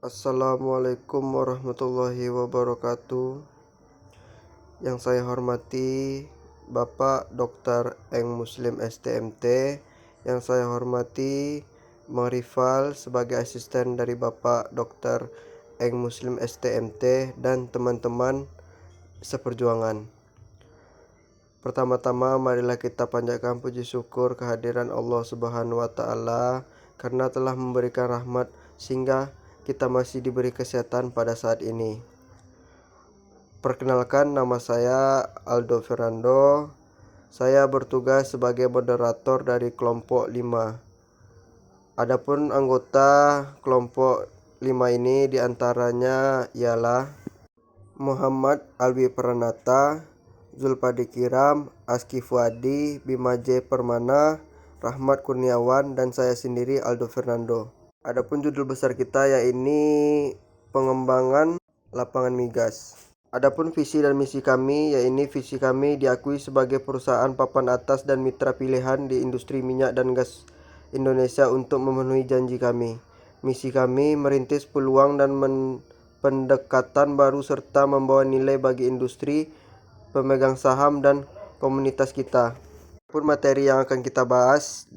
Assalamualaikum warahmatullahi wabarakatuh. Yang saya hormati Bapak Dr. Eng Muslim STMT. Yang saya hormati Mang Rifal sebagai asisten dari Bapak Dr. Eng Muslim STMT dan teman-teman seperjuangan. Pertama-tama marilah kita panjatkan puji syukur kehadiran Allah Subhanahu wa taala karena telah memberikan rahmat sehingga kita masih diberi kesehatan pada saat ini. Perkenalkan, nama saya Aldo Fernando. Saya bertugas sebagai moderator dari kelompok 5. Adapun anggota kelompok 5 ini diantaranya ialah Muhammad Alwi Pranata, Zulpadi Kiram, Aski Fuadi, Bima J. Permana, Rahmat Kurniawan, dan saya sendiri Aldo Fernando. Adapun judul besar kita yaitu pengembangan lapangan migas. Adapun visi dan misi kami yaitu visi kami diakui sebagai perusahaan papan atas dan mitra pilihan di industri minyak dan gas Indonesia untuk memenuhi janji kami. Misi kami merintis peluang dan pendekatan baru serta membawa nilai bagi industri, pemegang saham, dan komunitas kita. Pun materi yang akan kita bahas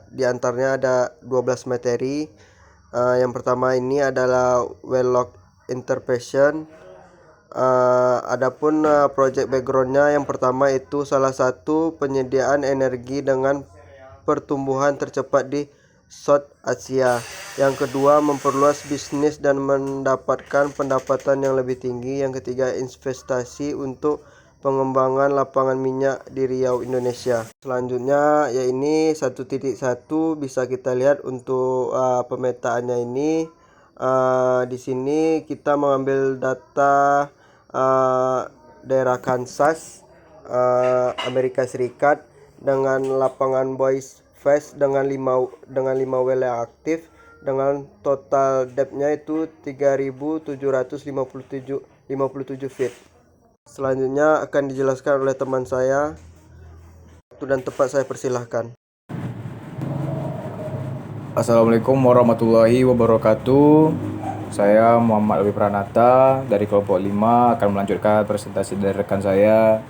di antaranya ada 12 materi. Yang pertama ini adalah well log interpretation. Adapun project backgroundnya, yang pertama itu salah satu penyediaan energi dengan pertumbuhan tercepat di South Asia. Yang kedua, memperluas bisnis dan mendapatkan pendapatan yang lebih tinggi. Yang ketiga, investasi untuk pengembangan lapangan minyak di Riau, Indonesia. Selanjutnya yaitu 1.1 bisa kita lihat untuk pemetaannya ini. Di sini kita mengambil data daerah Kansas, Amerika Serikat dengan lapangan Boys Fest dengan 5 well yang aktif dengan total depth-nya itu 3.757 feet. Selanjutnya akan dijelaskan oleh teman saya. Waktu dan tempat saya persilahkan. Assalamualaikum warahmatullahi wabarakatuh. Saya Muhammad Alwi Pranata dari kelompok 5 akan melanjutkan presentasi dari rekan saya,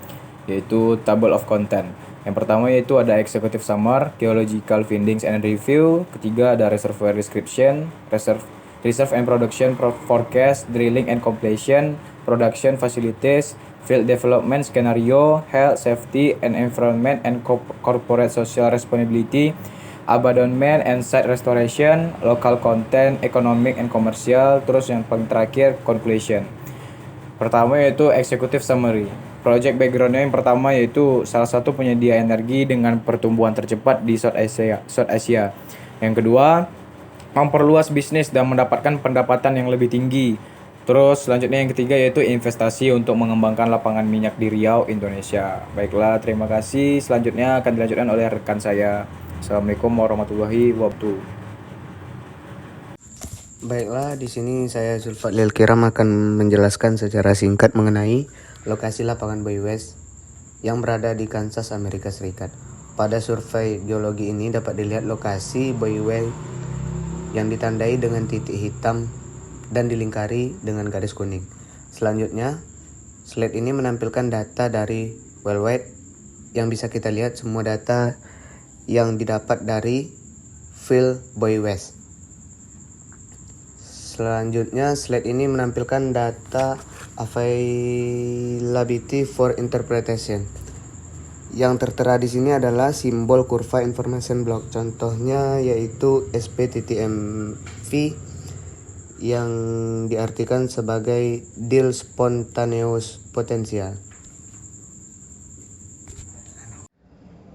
yaitu Table of Content. Yang pertama yaitu ada Executive Summary, Geological Findings and Review. Ketiga ada Reservoir Description, Reserve and Production Forecast, Drilling and Completion, Production Facilities, Field Development Scenario, Health, Safety and Environment and Corporate Social Responsibility, Abandonment and Site Restoration, Local Content, Economic and Commercial. Terus yang paling terakhir Conclusion. Pertama yaitu Executive Summary. Project backgroundnya yang pertama yaitu salah satu penyedia energi dengan pertumbuhan tercepat di South Asia. Yang kedua, memperluas bisnis dan mendapatkan pendapatan yang lebih tinggi. Terus selanjutnya yang ketiga yaitu investasi untuk mengembangkan lapangan minyak di Riau, Indonesia. Baiklah, terima kasih. Selanjutnya akan dilanjutkan oleh rekan saya. Assalamualaikum warahmatullahi wabarakatuh. Baiklah, di sini saya Zulfadlil Kiram akan menjelaskan secara singkat mengenai lokasi lapangan Boy West yang berada di Kansas, Amerika Serikat. Pada survei geologi ini dapat dilihat lokasi Boy West yang ditandai dengan titik hitam dan dilingkari dengan garis kuning. Selanjutnya, slide ini menampilkan data dari well west yang bisa kita lihat semua data yang didapat dari field Boy West. Selanjutnya, slide ini menampilkan data availability for interpretation. Yang tertera di sini adalah simbol kurva information block. Contohnya yaitu SP.MV yang diartikan sebagai deal spontaneous potential.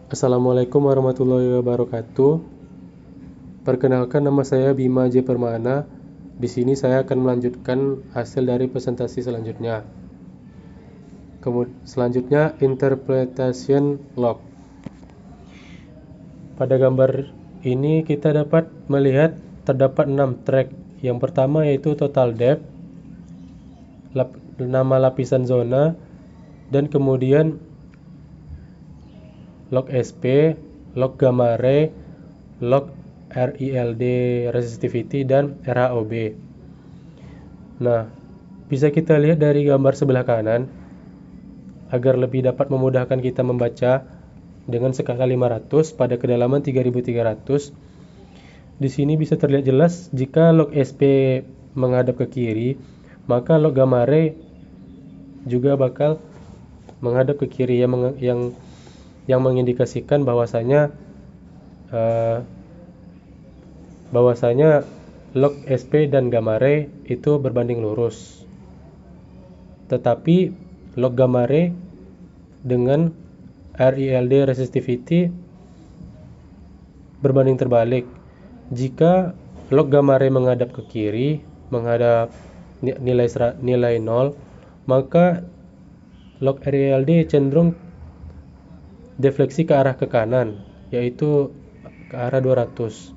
Assalamualaikum warahmatullahi wabarakatuh. Perkenalkan, nama saya Bima J. Permana. Di sini saya akan melanjutkan hasil dari presentasi selanjutnya. Selanjutnya, interpretation log. Pada gambar ini kita dapat melihat terdapat 6 track. Yang pertama yaitu total depth, nama lapisan zona, dan kemudian log SP, log gamma ray, log RILD resistivity, dan RHOB. Nah, bisa kita lihat dari gambar sebelah kanan agar lebih dapat memudahkan kita membaca dengan skala 500 pada kedalaman 3300. Di sini bisa terlihat jelas jika log SP menghadap ke kiri, maka log gamma ray juga bakal menghadap ke kiri yang mengindikasikan eh, bahwasanya log SP dan gamma ray itu berbanding lurus. Tetapi log gamma ray dengan RELD resistivity berbanding terbalik. Jika log gamma ray menghadap ke kiri, menghadap nilai 0, maka log RELD cenderung defleksi ke arah ke kanan, yaitu ke arah 200.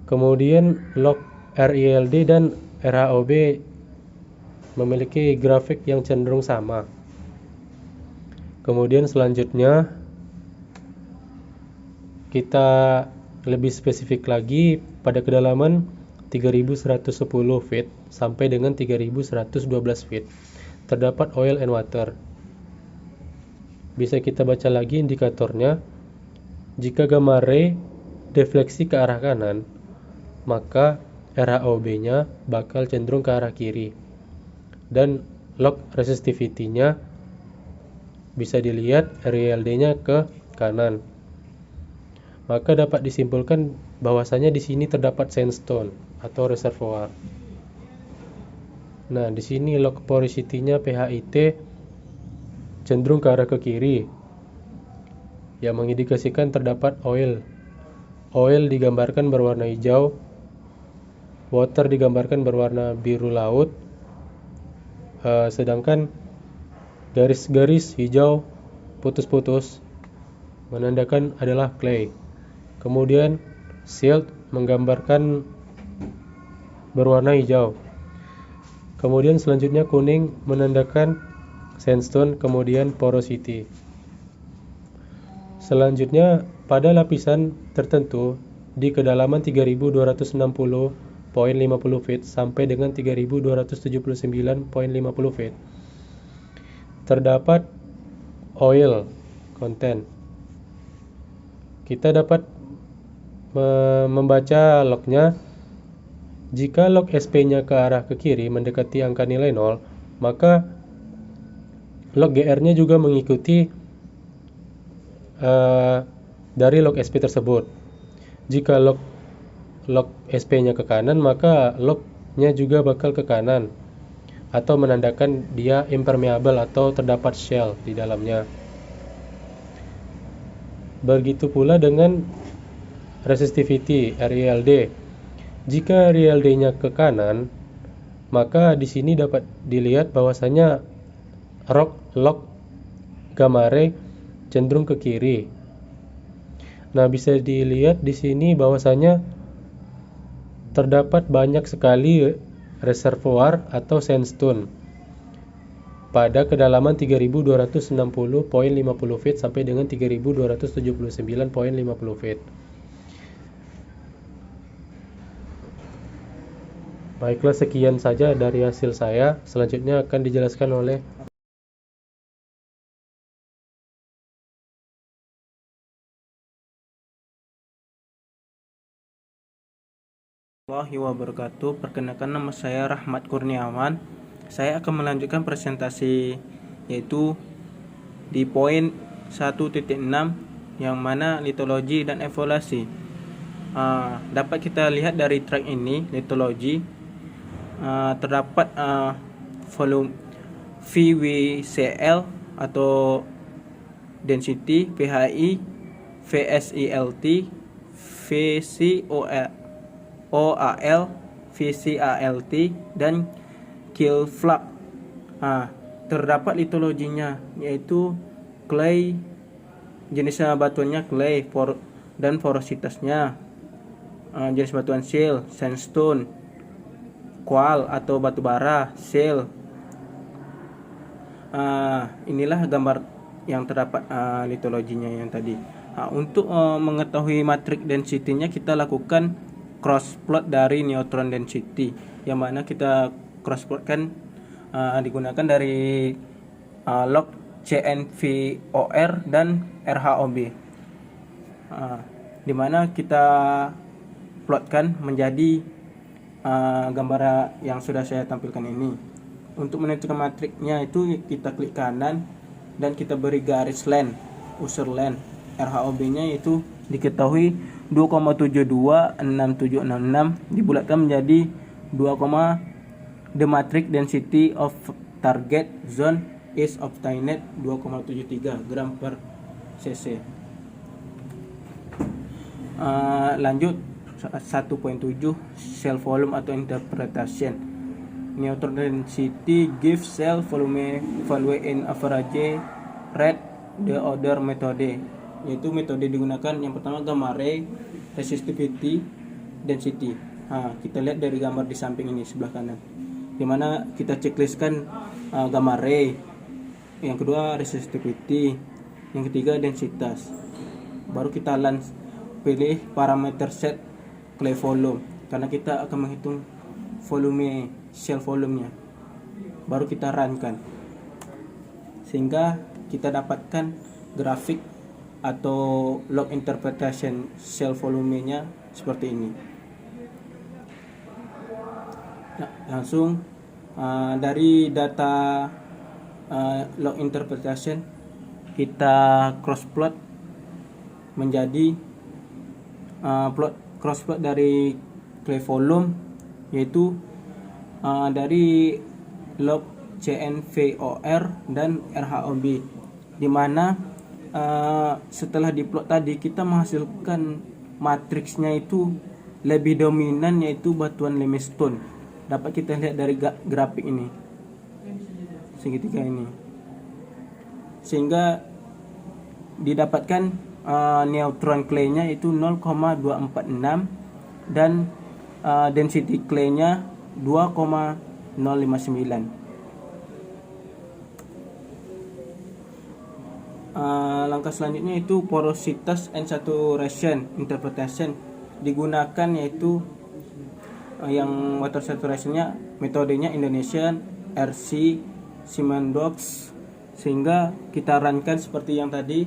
Kemudian log RELD dan RHOB memiliki grafik yang cenderung sama. Kemudian selanjutnya kita lebih spesifik lagi pada kedalaman 3110 feet sampai dengan 3112 feet terdapat oil and water. Bisa kita baca lagi indikatornya. Jika gamma ray defleksi ke arah kanan, maka RHOB-nya bakal cenderung ke arah kiri. Dan log resistivity-nya bisa dilihat RELD-nya ke kanan. Maka dapat disimpulkan bahwasanya di sini terdapat sandstone atau reservoir. Nah, di sini log porosity-nya PHIT cenderung ke arah ke kiri, yang mengindikasikan terdapat oil. Oil digambarkan berwarna hijau, water digambarkan berwarna biru laut, sedangkan garis-garis hijau putus-putus menandakan adalah clay. Kemudian silt menggambarkan berwarna hijau. Kemudian selanjutnya kuning menandakan sandstone, kemudian porosity. Selanjutnya pada lapisan tertentu di kedalaman 3260.50 feet sampai dengan 3279.50 feet terdapat oil content. Kita dapat membaca lognya. Jika log SP-nya ke arah ke kiri mendekati angka nilai 0, maka log GR-nya juga mengikuti dari log SP tersebut. Jika log SP-nya ke kanan, maka log-nya juga bakal ke kanan atau menandakan dia impermeable atau terdapat shell di dalamnya. Begitu pula dengan resistivity RELD. Jika RELD-nya ke kanan, maka di sini dapat dilihat bahwasanya log gamma ray cenderung ke kiri. Nah, bisa dilihat di sini bahwasanya terdapat banyak sekali reservoir atau sandstone pada kedalaman 3260.50 feet sampai dengan 3279.50 feet. Baiklah, sekian saja dari hasil saya. Selanjutnya akan dijelaskan oleh Warahmatullahi wabarakatuh. Perkenalkan, nama saya Rahmat Kurniawan. Saya akan melanjutkan presentasi yaitu di poin 1.6 yang mana litologi dan evaluasi. Dapat kita lihat dari track ini litologi terdapat volume VWCL atau density, PHI, VSILT, VCOAL, VCALT, dan kill flux. Terdapat litologinya yaitu clay, jenis batuannya clay dan porositasnya, jenis batuan shale, sandstone, kual atau batu bara, shale. Inilah gambar yang terdapat litologinya yang tadi. Untuk mengetahui matrix density-nya kita lakukan cross plot dari neutron density, yang mana kita cross plot kan digunakan dari log CNVOR dan RHOB, di mana kita plotkan menjadi gambar yang sudah saya tampilkan ini. Untuk menentukan matriknya itu kita klik kanan dan kita beri garis len, unsur len. RHOB-nya itu diketahui 2,726766 dibulatkan menjadi 2, the matrix density of target zone is obtained 2,73 gram per cc. Lanjut 1.7 cell volume atau interpretation. Neutron density gives cell volume value in average rate the other method, yaitu metode digunakan yang pertama gamma ray, resistivity, density. Kita lihat dari gambar di samping ini sebelah kanan, dimana kita checklistkan gamma ray, yang kedua resistivity, yang ketiga densitas. Baru kita pilih parameter set clay volume, karena kita akan menghitung volume cell volumenya. Baru kita runkan, sehingga kita dapatkan grafik atau log interpretation cell volumenya seperti ini. Langsung dari data log interpretation kita cross plot menjadi cross plot dari clay volume, yaitu dari log CNVOR dan RHOB, di mana setelah diplot tadi kita menghasilkan matriksnya itu lebih dominan, yaitu batuan limestone. Dapat kita lihat dari grafik ini, segitiga ini, sehingga didapatkan neutron clay-nya itu 0,246 dan density clay-nya 2,059. Langkah selanjutnya itu porositas and saturation interpretation digunakan, yaitu yang water saturation-nya metodenya Indonesian RC Simandox, sehingga kita runkan seperti yang tadi,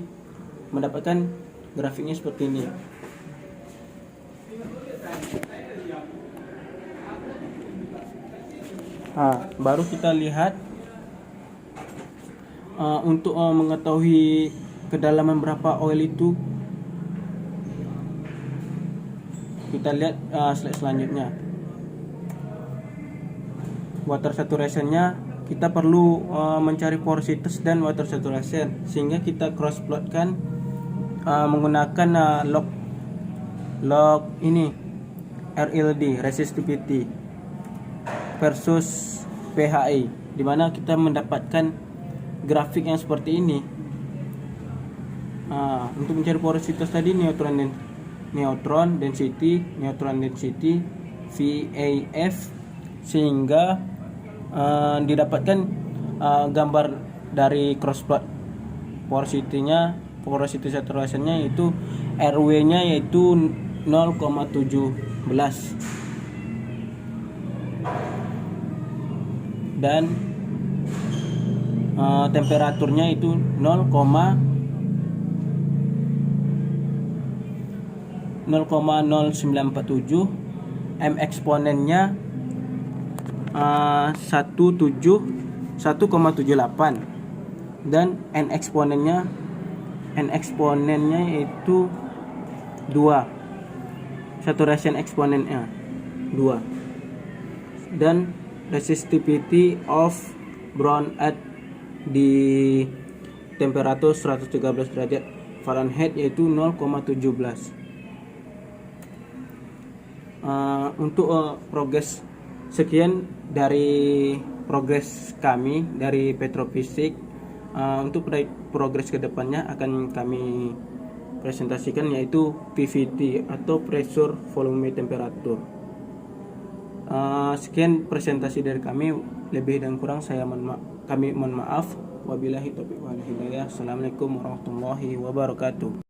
mendapatkan grafiknya seperti ini. Baru kita lihat untuk mengetahui kedalaman berapa oil itu, kita lihat slide selanjutnya. Water saturation-nya kita perlu mencari porositas dan water saturation, sehingga kita cross plotkan menggunakan log ini RLD, resistivity versus PHI, di mana kita mendapatkan grafik yang seperti ini. Untuk mencari porositas tadi neutron density VAF, sehingga didapatkan gambar dari cross plot porosity saturationnya, yaitu RW-nya yaitu 0,17 dan temperaturnya itu 0,0947, M eksponennya 1,78 dan N eksponennya itu 2, saturation eksponennya 2, dan resistivity of brown earth di temperatur 113 derajat Fahrenheit yaitu 0,17. Untuk progres, sekian dari progres kami dari Petrofisik. Untuk progres kedepannya akan kami presentasikan, yaitu PVT atau pressure volume temperatur. Sekian presentasi dari kami, lebih dan kurang kami mohon maaf. Wabillahi taufiq wal hidayah. Assalamualaikum warahmatullahi wabarakatuh.